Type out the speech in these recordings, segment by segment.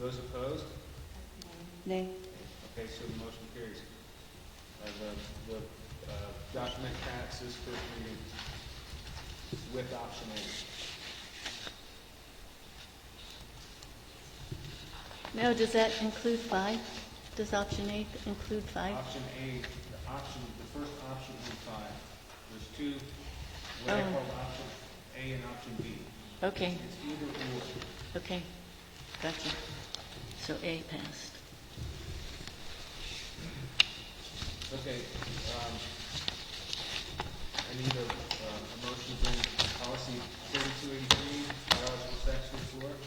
Those opposed? Nay. Okay, so the motion carries. The document passes first reading with option A. Now, does that include 5? Does option A include 5? Option A, the first option in 5. There's two, what I call option A and option B. Okay, It's either or. okay, gotcha. So A passed. Okay, I need a motion to bring policy 3283, biological sex report.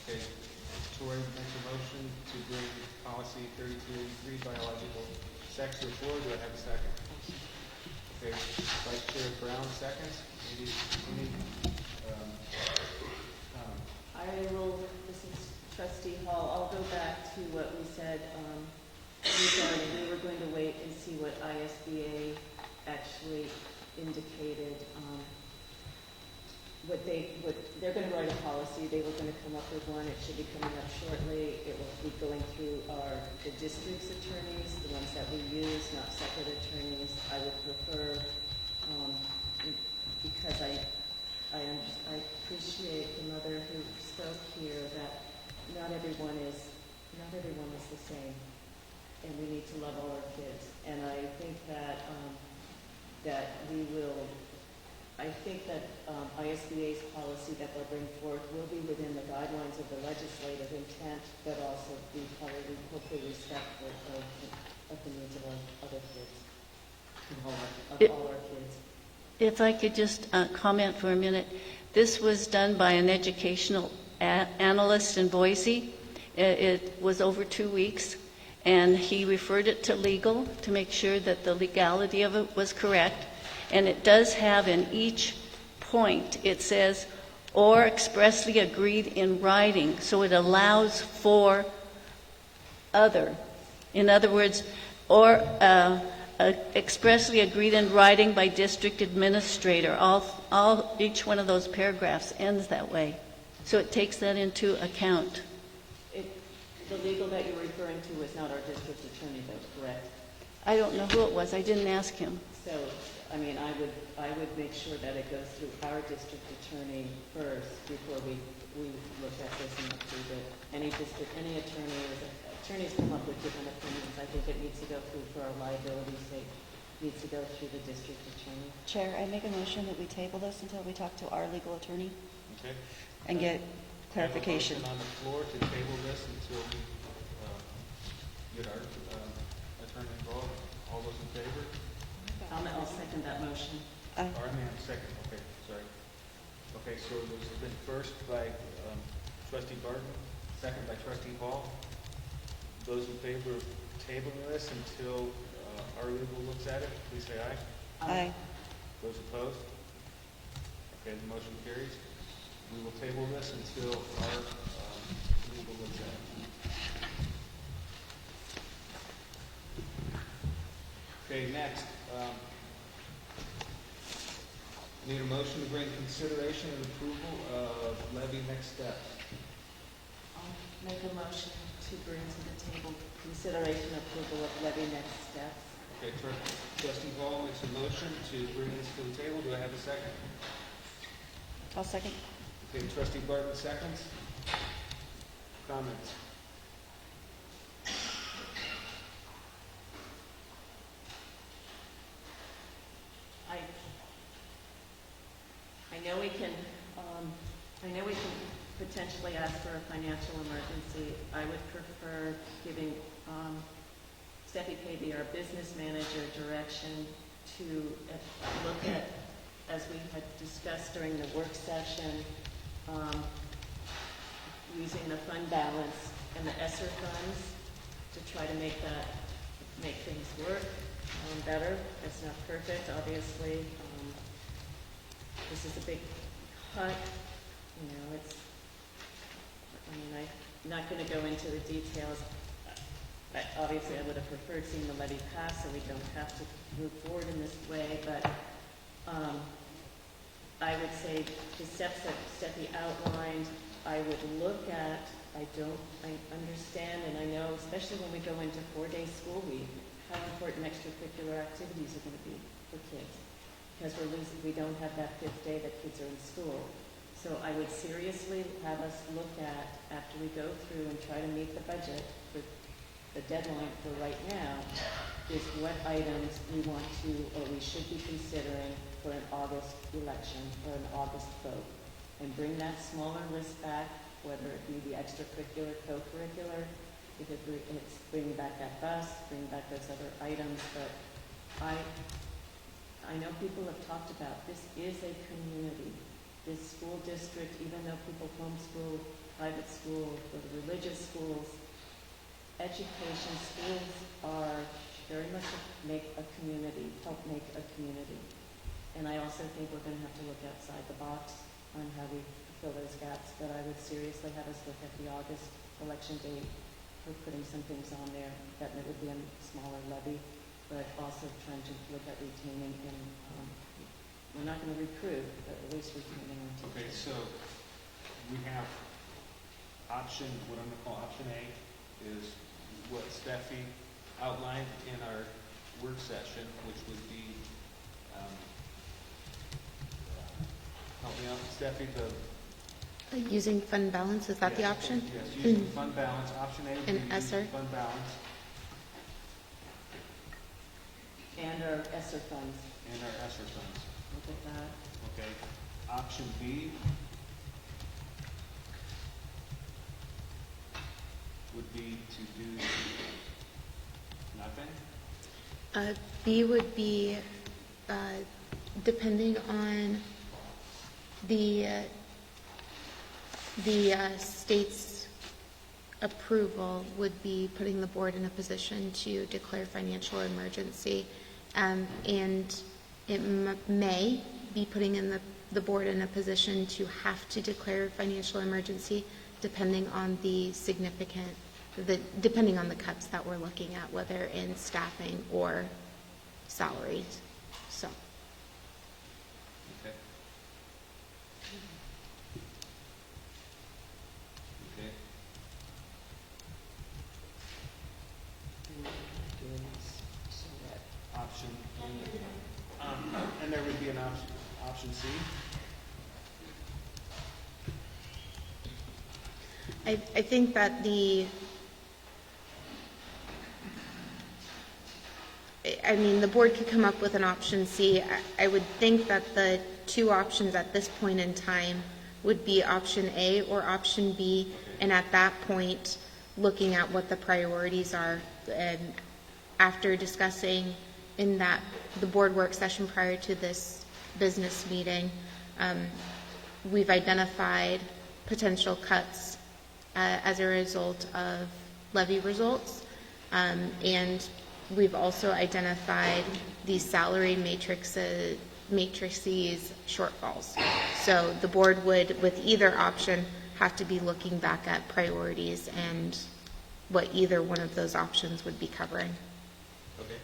Okay, Tori makes a motion to bring policy 3283, biological sex report. Do I have a second? Okay, Vice Chair Brown seconds. Any I will, this is Trustee Hall, I'll go back to what we said regarding, we were going to wait and see what ISBA actually indicated. They're going to write a policy, they were going to come up with one, it should be coming up shortly. It will be going through the district's attorneys, the ones that we use, not separate attorneys. I would prefer, because I appreciate the mother who spoke here, that not everyone is the same, and we need to love all our kids. And I think that ISBA's policy that they'll bring forth will be within the guidelines of the legislative intent, but also be probably hopefully respectful of the needs of our other kids, of all our kids. If I could just comment for a minute. This was done by an educational analyst in Boise. It was over 2 weeks, and he referred it to legal to make sure that the legality of it was correct. And it does have in each point, it says, or expressly agreed in writing. So it allows for other. In other words, or expressly agreed in writing by district administrator. Each one of those paragraphs ends that way. So it takes that into account. The legal that you're referring to is not our district attorney, though, correct? I don't know who it was. I didn't ask him. So, I mean, I would make sure that it goes through our district attorney first before we look at this and approve it. Any attorneys come up with different opinions. I think it needs to go through, for our liability's sake, needs to go through the district attorney. Chair, I make a motion that we table this until we talk to our legal attorney Okay. and get clarification. I have a motion on the floor to table this until we get our attorney involved. All those in favor? I'll second that motion. Aye. Or I mean, second. Okay, sorry. Okay, so this has been first by Trustee Barton, second by Trustee Hall. Those in favor of tabling this until our legal looks at it, please say aye. Aye. Those opposed? Okay, the motion carries. We will table this until our legal looks at it. Okay, next. Need a motion to bring consideration and approval of levy next steps. I'll make a motion to bring to the table consideration approval of levy next steps. Okay, Trustee Hall makes a motion to bring this to the table. Do I have a second? I'll second. Okay, Trustee Barton seconds. Comments? I know we can potentially ask for a financial emergency. I would prefer giving Steffi Pavey, our business manager, direction to look at, as we had discussed during the work session, using the fund balance and the ESSER funds to try to make things work better. It's not perfect, obviously. This is a big cut. You know, I'm not going to go into the details. Obviously, I would have preferred seeing the levy pass so we don't have to move forward in this way, but I would say the steps that Steffi outlined, I would look at. I understand, and I know, especially when we go into 4-day school week, how important extracurricular activities are going to be for kids. Because we don't have that 5th day that kids are in school. So I would seriously have us look at, after we go through and try to meet the budget, for the deadline for right now, is what items we want to, or we should be considering for an August election, or an August vote. And bring that smaller list back, whether it be the extracurricular, co-curricular, if it's bringing back that bus, bringing back those other items. But I know people have talked about, this is a community. This school district, even though people homeschool, private school, or the religious schools, education schools are very much help make a community. And I also think we're going to have to look outside the box on how we fill those gaps, but I would seriously have us look at the August election date for putting some things on there that it would be a smaller levy, but also trying to look at retaining and we're not going to recruit, but at least retaining our teachers. Okay, so we have option, what I'm going to call option A, is what Steffi outlined in our work session, which would be, help me out, Steffi, Using fund balance, is that the yes, option? Yes, using fund balance. Option A would And be using ESSER? fund balance And our ESSER funds, and our ESSER funds. look at that. Okay. Option B would be to do nothing. B would be, depending on the state's approval, would be putting the board in a position to declare financial emergency. And it may be putting in the board in a position to have to declare financial emergency, depending on depending on the cuts that we're looking at, whether in staffing or salaries. So, Okay. Okay. So that Option, and there would be an option C. I think that the board could come up with an option C. I would think that the two options at this point in time would be option A or option B, and at that point, looking at what the priorities are, and after discussing in the board work session prior to this business meeting, we've identified potential cuts as a result of levy results, and we've also identified these salary matrices shortfalls. So the board would, with either option, have to be looking back at priorities and what either one of those options would be covering. Okay.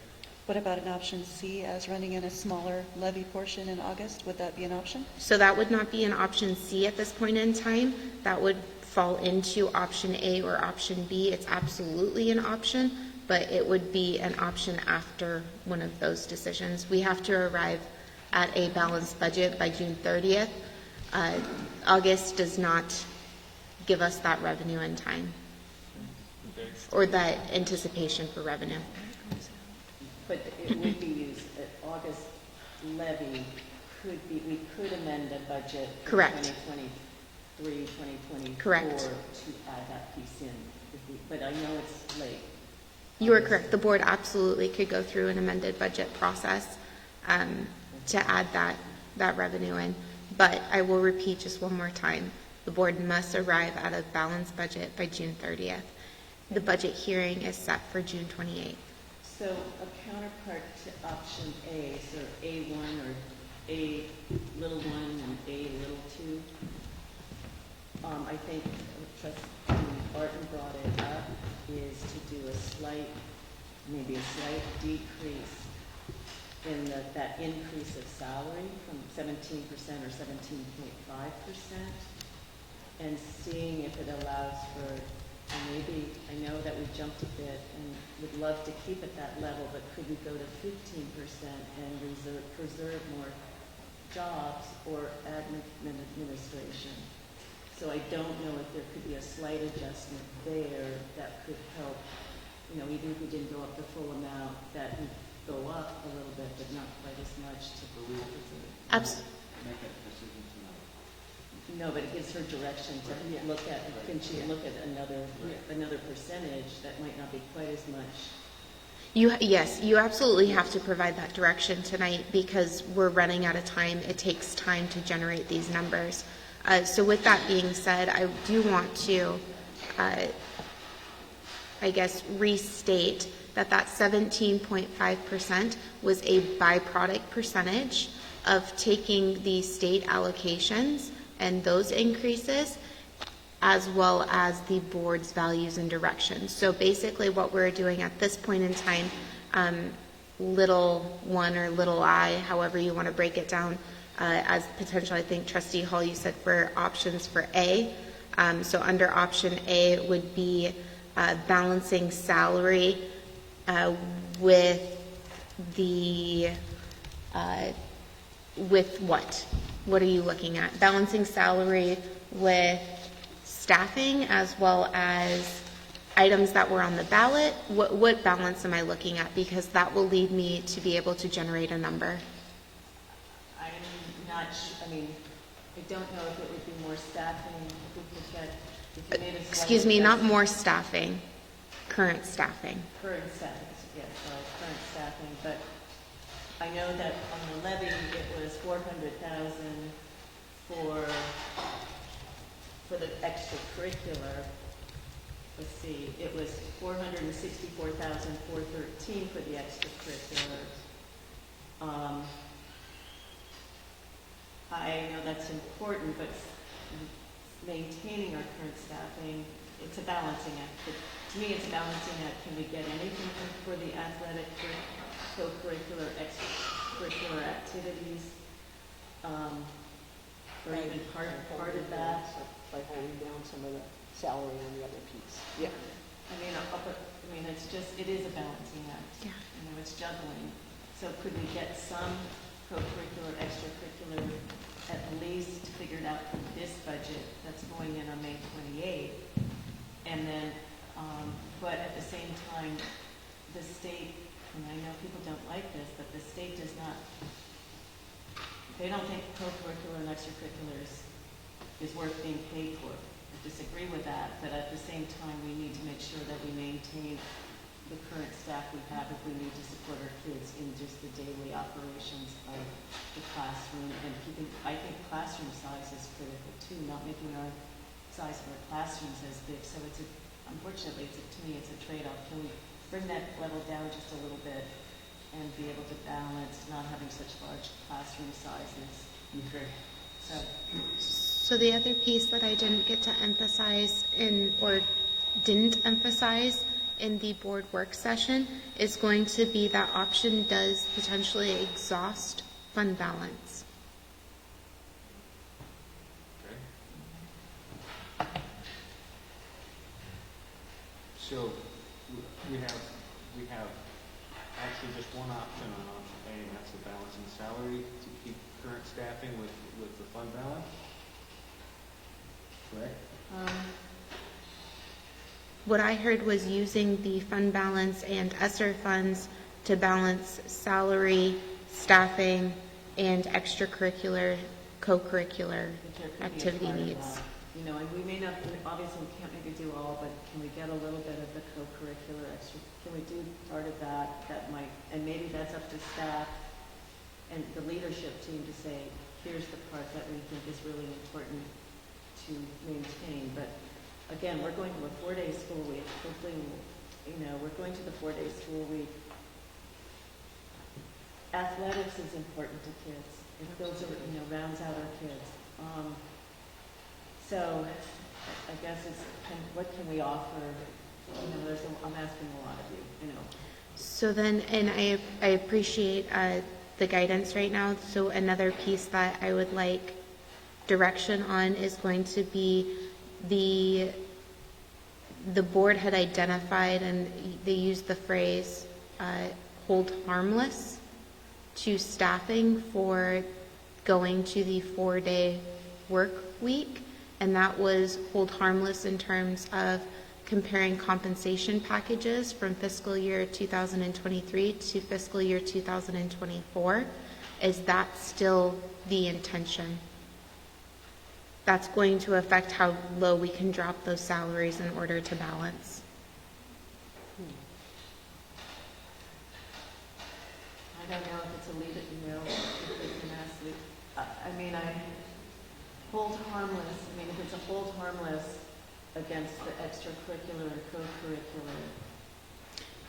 What about an option C as running in a smaller levy portion in August? Would that be an option? So that would not be an option C at this point in time. That would fall into option A or option B. It's absolutely an option, but it would be an option after one of those decisions. We have to arrive at a balanced budget by June 30th. August does not give us that revenue in time, Okay. or that anticipation for revenue. But it would be used, August levy we could amend the budget for Correct. 2023, 2024 Correct. to add that piece in. But I know it's late. You are correct. The board absolutely could go through an amended budget process to add that revenue in. But I will repeat just one more time. The board must arrive at a balanced budget by June 30th. The budget hearing is set for June 28th. So a counterpart to option A, so A1 or A little 1 and A little 2, I think Trustee Barton brought it up, is to do maybe a slight decrease in that increase of salary from 17% or 17.5%, and seeing if it allows for, and maybe, I know that we jumped a bit and would love to keep at that level, but could we go to 15% and preserve more jobs or administration? So I don't know if there could be a slight adjustment there that could help, even if we didn't go up the full amount, that would go up a little bit, but not quite as much to Make that decision tonight. no, but it gives her direction to look at, can she look at another percentage that might not be quite as much? Yes, you absolutely have to provide that direction tonight because we're running out of time. It takes time to generate these numbers. So with that being said, I do want to, restate that 17.5% was a byproduct percentage of taking the state allocations and those increases, as well as the board's values and directions. So basically what we're doing at this point in time, little one or little I, however you want to break it down, as potential, I think Trustee Hall, you said for options for A. So under option A would be balancing salary with the, with what? What are you looking at? Balancing salary with staffing as well as items that were on the ballot? What balance am I looking at? Because that will lead me to be able to generate a number. I'm not sure, I don't know if it would be more staffing, if we could get, if you made a slight Excuse me, not adjustment. more staffing, current staffing. Current staffing, yes, sorry, current staffing, but I know that on the levy, it was 400,000 for the extracurricular. Let's see, it was 464,413 for the extracurricular. I know that's important, but maintaining our current staffing, it's a balancing act. To me, it's a balancing act. Can we get anything for the athletic, co-curricular, extracurricular activities? Or even part of that? By holding down some of the salary on the other piece. Yeah. It is a balancing act. Yeah. It's juggling. So could we get some co-curricular, extracurricular, at least figured out from this budget that's going in on May 28th? And then, but at the same time, the state, and I know people don't like this, but the state does not, they don't think co-curricular and extracurriculars is worth being paid for. I disagree with that, but at the same time, we need to make sure that we maintain the current staff we have if we need to support our kids in just the daily operations of the classroom and keeping, I think classroom size is critical too, not making our size of our classrooms as big. So unfortunately, to me, it's a trade-off. Can we bring that level down just a little bit and be able to balance not having such large classroom sizes? Okay. So the other piece that I didn't get to emphasize or didn't emphasize in the board work session is going to be that option does potentially exhaust fund balance. Okay. So we have actually just one option on option A, and that's the balancing salary to keep current staffing with the fund balance. Correct? What I heard was using the fund balance and ESSER funds to balance salary, staffing, and extracurricular, co-curricular activity needs. And we may not, obviously we can't maybe do all, but can we get a little bit of the co-curricular extra? Can we do part of that? That might, and maybe that's up to staff and the leadership team to say, here's the part that we think is really important to maintain. But again, we're going to a 4-day school week. Hopefully, we're going to the 4-day school week. Athletics is important to kids. It builds, rounds out our kids. So I guess it's what can we offer? I'm asking a lot of you, So then, and I appreciate the guidance right now. So another piece that I would like direction on is going to be the board had identified, and they used the phrase, hold harmless to staffing for going to the 4-day work week. And that was hold harmless in terms of comparing compensation packages from fiscal year 2023 to fiscal year 2024. Is that still the intention? That's going to affect how low we can drop those salaries in order to balance. I don't know if it's a leave it, if we can ask I hold harmless, if it's a hold harmless against the extracurricular and co-curricular.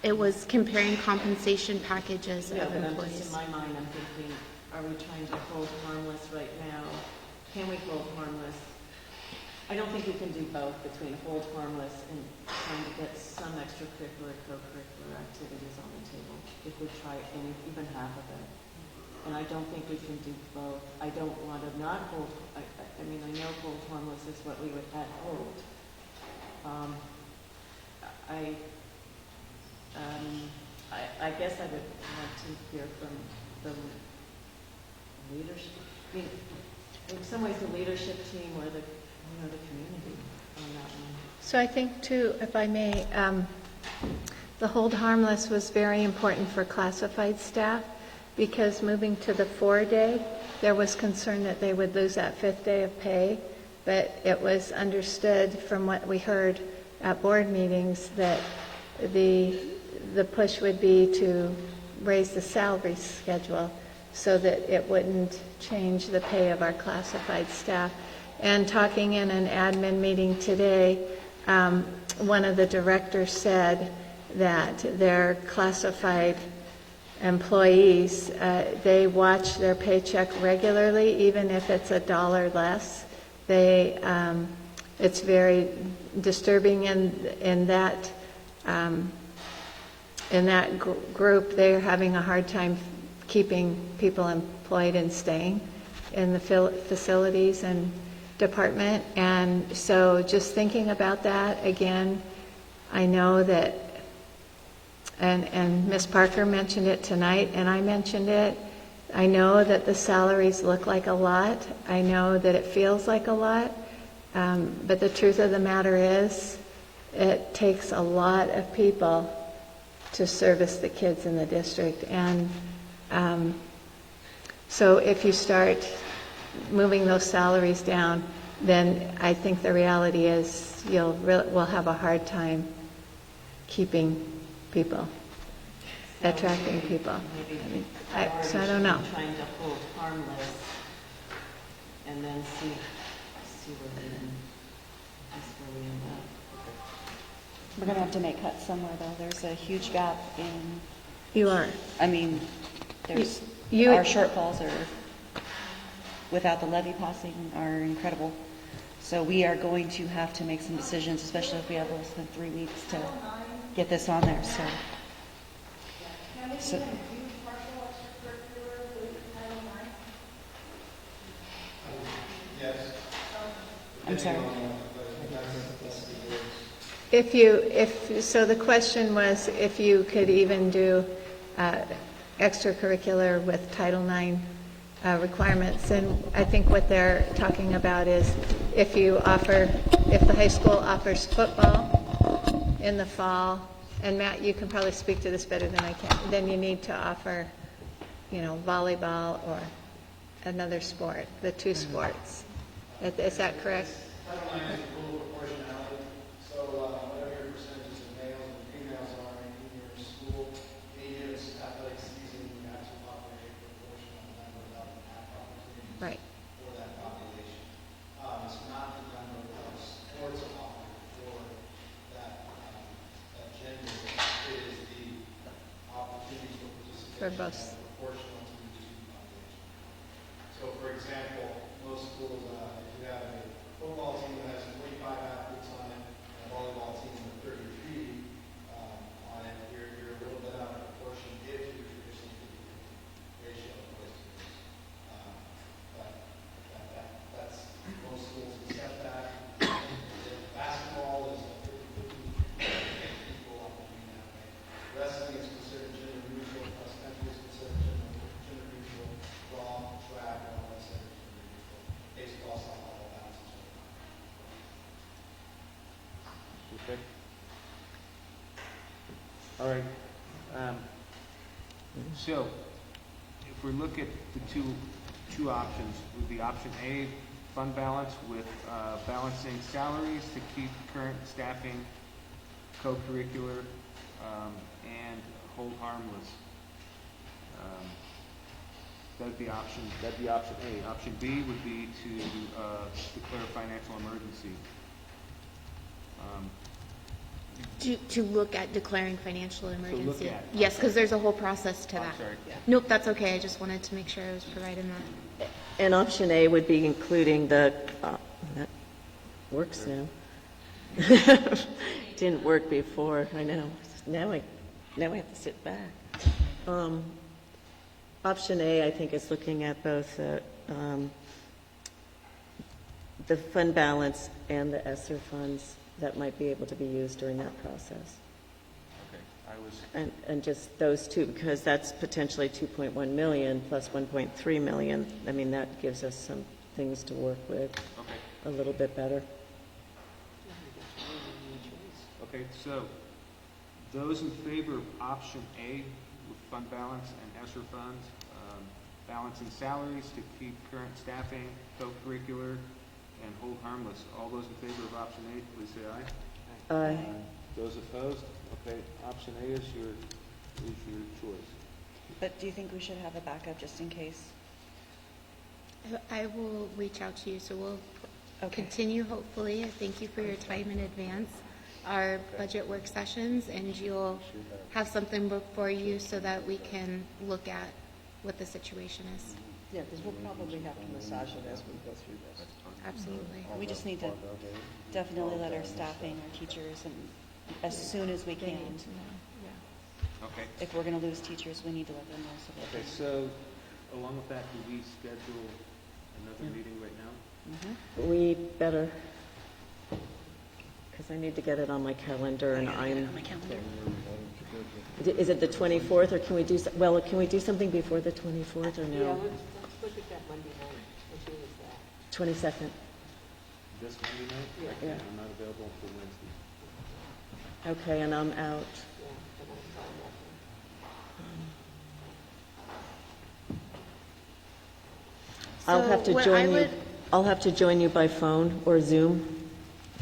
It was comparing compensation packages Yeah, of but employees. in my mind, I'm thinking, are we trying to hold harmless right now? Can we hold harmless? I don't think we can do both between hold harmless and trying to get some extracurricular, co-curricular activities on the table, if we try even half of it. And I don't think we can do both. I don't want to not hold, I know hold harmless is what we would at hold. I guess I would like to hear from the leadership, in some ways the leadership team or the community on that one. So I think too, if I may, the hold harmless was very important for classified staff because moving to the 4-day, there was concern that they would lose that 5th day of pay, but it was understood from what we heard at board meetings that the push would be to raise the salary schedule so that it wouldn't change the pay of our classified staff. And talking in an admin meeting today, one of the directors said that their classified employees, they watch their paycheck regularly, even if it's $1 less. It's very disturbing in that group. They're having a hard time keeping people employed and staying in the facilities and department. And so just thinking about that again, I know that, and Ms. Parker mentioned it tonight, and I mentioned it, I know that the salaries look like a lot. I know that it feels like a lot. But the truth of the matter is, it takes a lot of people to service the kids in the district. And so if you start moving those salaries down, then I think the reality is we'll have a hard time keeping people, attracting people. Maybe So I don't know. trying to hold harmless and then see where we end up. We're going to have to make cuts somewhere, though. There's a huge gap in, You are. there's, You- our shortfalls are, without the levy passing, are incredible. So we are going to have to make some decisions, especially if we have less than 3 weeks to get this on there, so. I'm sorry. So the question was if you could even do extracurricular with Title IX requirements. And I think what they're talking about is if the high school offers football in the fall, and Matt, you can probably speak to this better than I can, then you need to offer, volleyball or another sport, the two sports. Is that correct? Title IX is a little proportionality, so whatever your percentages of males and females are in your school, any given athletic season, you have to offer a proportional number of opportunities Right. for that population. It's not the number of sports offered for that gender, it is the opportunities for participation For both. that are proportional to the student population. So for example, most schools, if you have a football team that has 45 athletes on it, and a volleyball team with 33 on it, you're a little bit out of Okay? All right. So, if we look at the two options, would be option A, fund balance with balancing salaries to keep current staffing, co-curricular, and hold harmless. That'd be option A. Option B would be to declare financial emergency. To look at declaring financial emergency. at. Yes, because there's a whole process to I'm that. sorry. Nope, that's okay. I just wanted to make sure I was providing that. And option A would be including the, that works now. Didn't work before, I know. Now I have to sit back. Option A, I think, is looking at both the fund balance and the ESSER funds that might be able to be used during that process. Okay, I was, And just those two, because that's potentially 2.1 million plus 1.3 million. I mean, that gives us some things to work with okay. a little bit better. Okay, so those in favor of option A with fund balance and ESSER funds, balancing salaries to keep current staffing, co-curricular, and hold harmless. All those in favor of option A, please say aye. Aye. Those opposed? Okay, option A is your choice. But do you think we should have a backup just in case? I will reach out to you, so we'll Okay. continue, hopefully. Thank you for your time in advance. Our budget work sessions, and you'll have something before you so that we can look at what the situation is. Yeah, because we'll probably have to massage it as we go through this. Absolutely. We just need to definitely let our staffing, our teachers, and as soon as we They can. need to know, yeah. Okay. If we're going to lose teachers, we need to let them know so they Okay, can. so along with that, do we schedule another meeting right now? We better, because I need to get it on my calendar, and I'm, On my calendar. is it the 24th, or can we do, well, can we do something before the 24th, or Yeah, no? let's look at that Monday night. What day is that? 22nd, This Monday night? Yeah. I can't, I'm not available until Wednesday. okay, and I'm out. Yeah, but I'm fine with I'll So have to what I join you, would- I'll have to join you by phone or Zoom.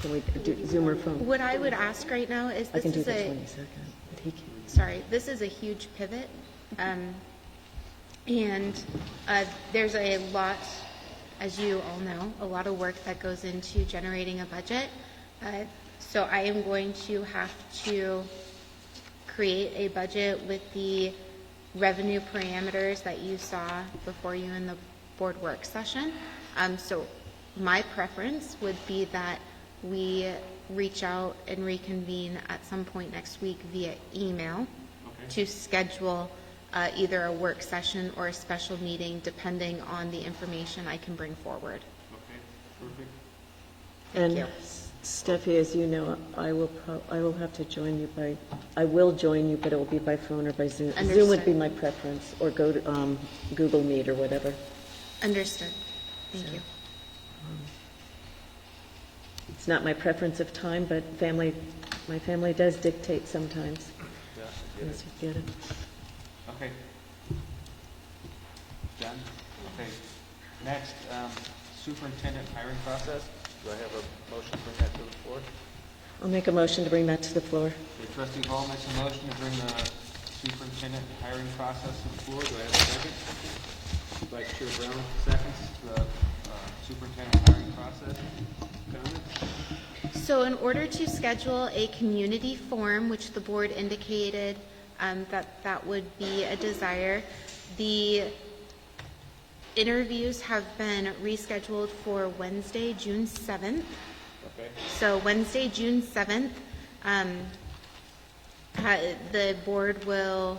Can we do Zoom or phone? What I would ask right now is, I this can do is the a, 22nd, but he can't. sorry, this is a huge pivot. And there's a lot, as you all know, a lot of work that goes into generating a budget. So I am going to have to create a budget with the revenue parameters that you saw before you in the board work session. So my preference would be that we reach out and reconvene at some point next week via email Okay. to schedule either a work session or a special meeting, depending on the information I can bring forward. Okay, perfect. Thank you. And Steffi, as you know, I will have to join you by, I will join you, but it will be by phone or by Zoom. Zoom would be Understood. my preference, or go to Google Meet or whatever. Understood. Thank you. It's not my preference of time, but my family does dictate sometimes. Yeah, I get Yes, it. you get it. Okay. Done? Okay. Next, superintendent hiring process. Do I have a motion to bring that to the floor? I'll make a motion to bring that to the floor. Okay, Trustee Hall makes a motion to bring the superintendent hiring process to the floor. Do I have a second? Vice Chair Brown seconds the superintendent hiring process. Comments? So in order to schedule a community forum, which the board indicated that would be a desire, the interviews have been rescheduled for Wednesday, June 7th. Okay. So Wednesday, June 7th, the board will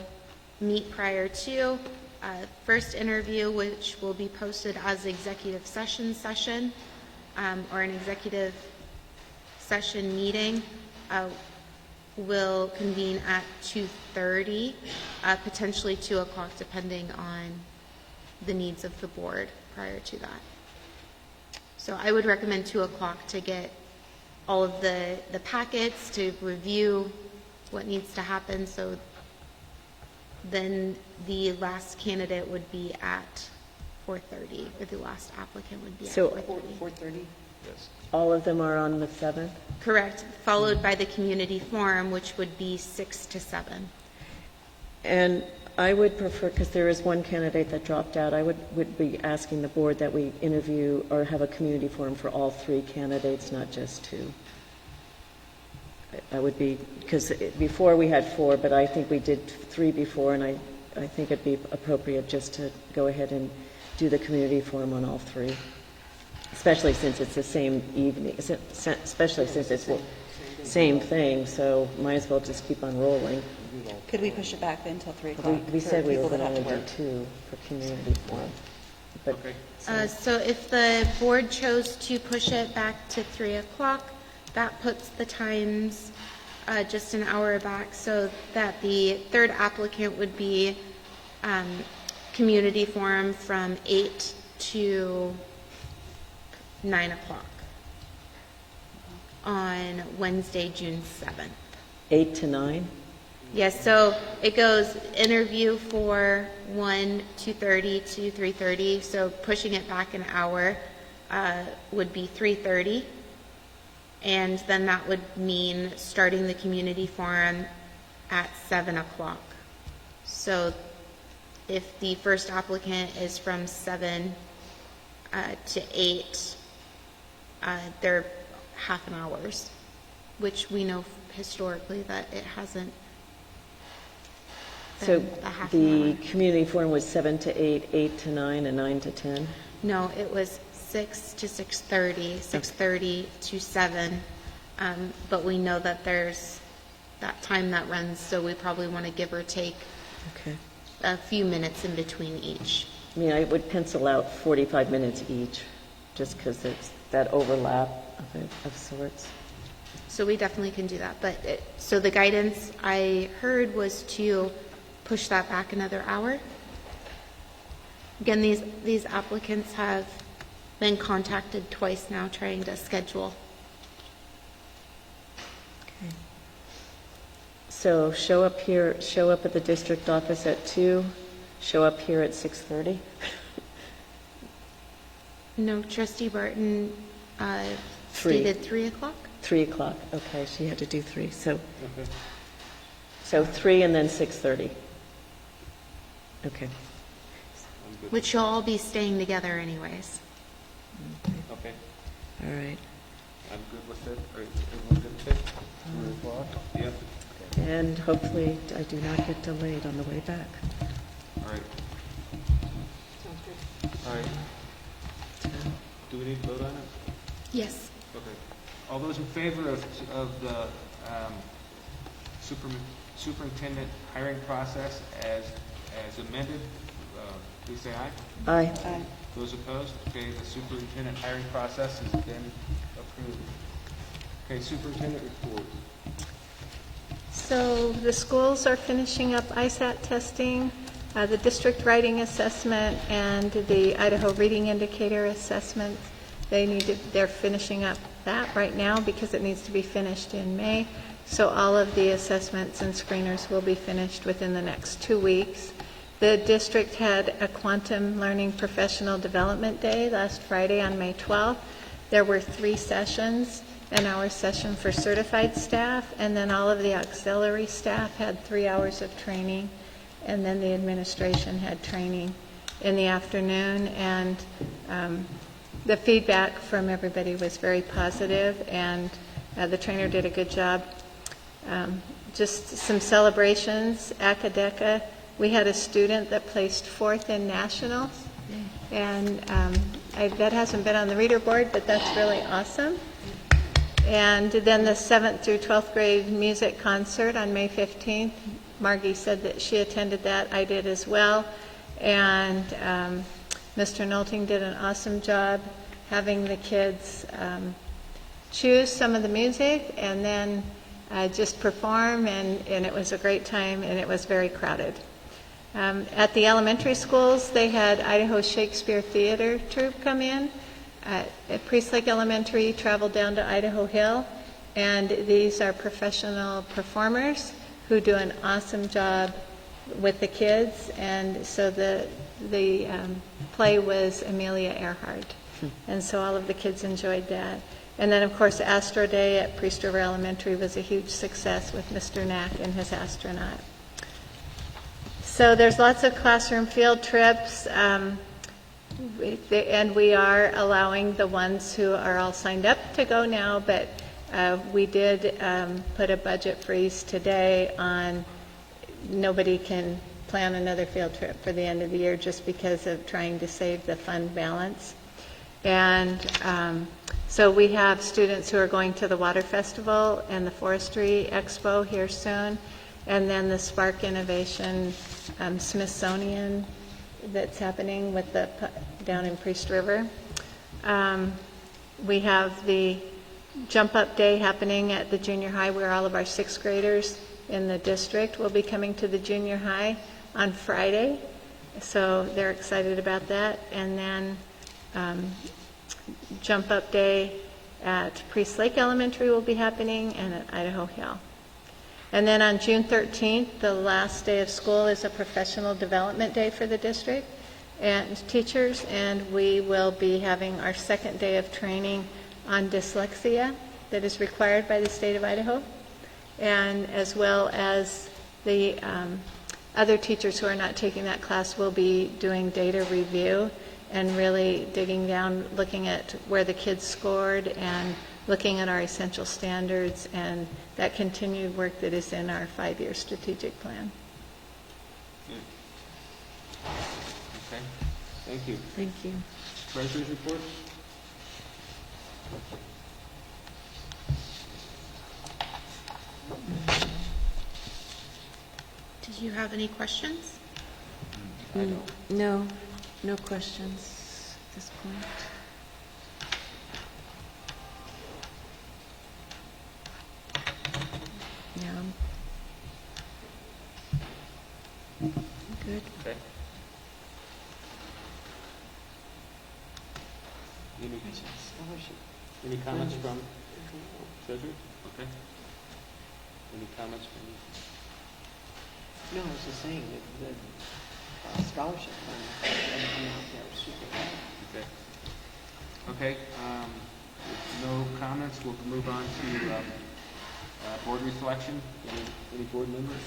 meet prior to first interview, which will be posted as executive session or an executive session meeting, will convene at 2:30, potentially 2 o'clock, depending on the needs of the board prior to that. So I would recommend 2 o'clock to get all of the packets to review what needs to happen. So then the last candidate would be at 4:30, or the last applicant would be at So- 4:30. 4:30? Yes. All of them are on the 7th? Correct, followed by the community forum, which would be 6 to 7. And I would prefer, because there is one candidate that dropped out, I would be asking the board that we interview or have a community forum for all 3 candidates, not just 2. I would be, because before we had 4, but I think we did 3 before, and I think it'd be appropriate just to go ahead and do the community forum on all 3, especially since it's the same evening, especially since it's the same thing, so might as well just keep on rolling. Could we push it back then until 3 o'clock? We said we were for people going to that only have do to work? 2 for community forum. But Okay. So if the board chose to push it back to 3 o'clock, that puts the times just an hour back, so that the third applicant would be community forum from 8 to 9 o'clock on Wednesday, June 7th. 8 to 9? Yes, so it goes interview for 1, 2:30 to 3:30, so pushing it back an hour would be 3:30. And then that would mean starting the community forum at 7 o'clock. So if the first applicant is from 7 to 8, they're half an hours, which we know historically that it hasn't So been a half the an hour. community forum was 7 to 8, 8 to 9, and 9 to 10? No, it was 6 to 6:30, 6:30 to 7. But we know that there's that time that runs, so we probably want to give or take Okay. a few minutes in between each. I mean, I would pencil out 45 minutes each, just because it's that overlap of sorts. So we definitely can do that. But so the guidance I heard was to push that back another hour. Again, these applicants have been contacted twice now trying to schedule. Okay. So show up at the district office at 2, show up here at 6:30? No, Trustee Barton 3. stated 3 o'clock? 3 o'clock, okay, she had to do 3, so, Okay. so 3 and then 6:30. Okay. I'm good. Which you'll all be staying together anyways. Okay. All right. I'm good with it. Are everyone good with it? 3 o'clock? Yeah. And hopefully I do not get delayed on the way back. All right. Sounds good. All right. Do we need to vote on it? Yes. Okay. All those in favor of the superintendent hiring process as amended, please say aye. Aye. Aye. Those opposed? Okay, the superintendent hiring process has been approved. Okay, superintendent report. So the schools are finishing up ISAT testing, the district writing assessment, and the Idaho Reading Indicator assessment. They're finishing up that right now because it needs to be finished in May. So all of the assessments and screeners will be finished within the next 2 weeks. The district had a Quantum Learning Professional Development Day last Friday on May 12th. There were 3 sessions, an hour session for certified staff, and then all of the auxiliary staff had 3 hours of training, and then the administration had training in the afternoon, and the feedback from everybody was very positive, and the trainer did a good job. Just some celebrations, Acadeka, we had a student that placed 4th in nationals, and that hasn't been on the reader board, but that's really awesome. And then the 7th through 12th grade music concert on May 15th. Margie said that she attended that. I did as well. And Mr. Nolting did an awesome job having the kids choose some of the music and then just perform, and it was a great time, and it was very crowded. At the elementary schools, they had Idaho Shakespeare Theater troupe come in. At Priest Lake Elementary traveled down to Idaho Hill, And these are professional performers who do an awesome job with the kids. And so the play was Amelia Earhart. And so all of the kids enjoyed that. And then, of course, Astro Day at Priest River Elementary was a huge success with Mr. Knack and his astronaut. So there's lots of classroom field trips, and we are allowing the ones who are all signed up to go now, but we did put a budget freeze today on nobody can plan another field trip for the end of the year just because of trying to save the fund balance. And so we have students who are going to the Water Festival and the Forestry Expo here soon, and then the Spark Innovation Smithsonian that's happening with the down in Priest River. We have the Jump Up Day happening at the junior high, where all of our sixth graders in the district will be coming to the junior high on Friday. So they're excited about that. And then Jump Up Day at Priest Lake Elementary will be happening, and at Idaho Hill. And then on June 13th, the last day of school, is a professional development day for the district and teachers, and we will be having our second day of training on dyslexia that is required by the state of Idaho, and as well as the other teachers who are not taking that class will be doing data review and really digging down, looking at where the kids scored and looking at our essential standards and that continued work that is in our 5-year strategic plan. Okay, thank you. Thank you. Treasurer's report? Did you have any questions? I don't. No questions at this point. Yeah. Good. Okay. Any comments from treasurer? Okay. Any comments from? No, I was just saying that the scholarship fund amount there was super high. Okay. Okay, with no comments, we'll move on to board reflection. Any board members?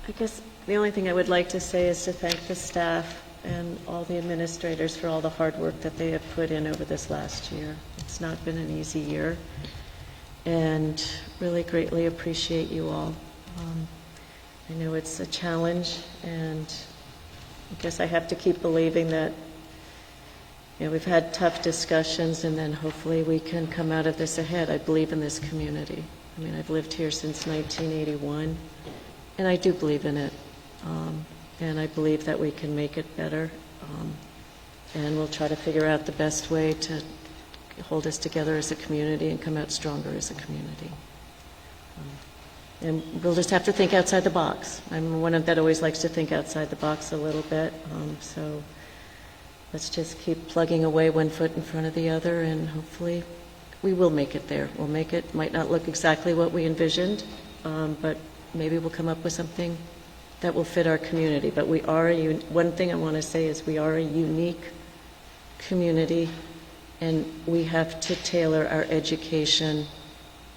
I guess the only thing I would like to say is to thank the staff and all the administrators for all the hard work that they have put in over this last year. It's not been an easy year, and really greatly appreciate you all. I know it's a challenge, and I guess I have to keep believing that, you know, we've had tough discussions, and then hopefully we can come out of this ahead. I believe in this community. I mean, I've lived here since 1981, and I do believe in it. And I believe that we can make it better. And we'll try to figure out the best way to hold us together as a community and come out stronger as a community. And we'll just have to think outside the box. I'm one that always likes to think outside the box a little bit. So let's just keep plugging away one foot in front of the other, and hopefully we will make it there. We'll make it. Might not look exactly what we envisioned, but maybe we'll come up with something that will fit our community. But we are one thing I want to say is we are a unique community, and we have to tailor our education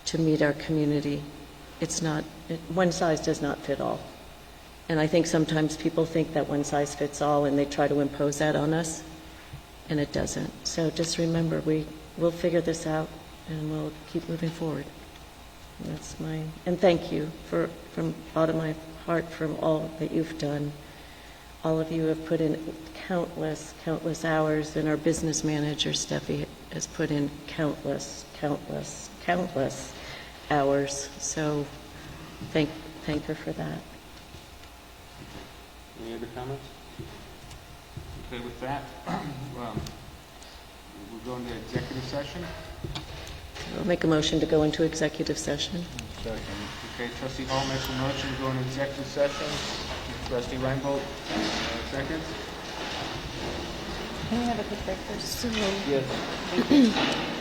to meet our community. It's not, one size does not fit all. And I think sometimes people think that one size fits all, and they try to impose that on us, and it doesn't. So just remember, we'll figure this out, and we'll keep moving forward. And thank you from the bottom of my heart for all that you've done. All of you have put in countless hours, and our business manager, Steffi, has put in countless hours. So thank her for that. Any other comments? Okay, with that, we'll go into executive session. I'll make a motion to go into executive session. Okay, Trustee Hall makes a motion to go into executive session. Trustee Reinbold, second. Can we have a quick break first? Yes.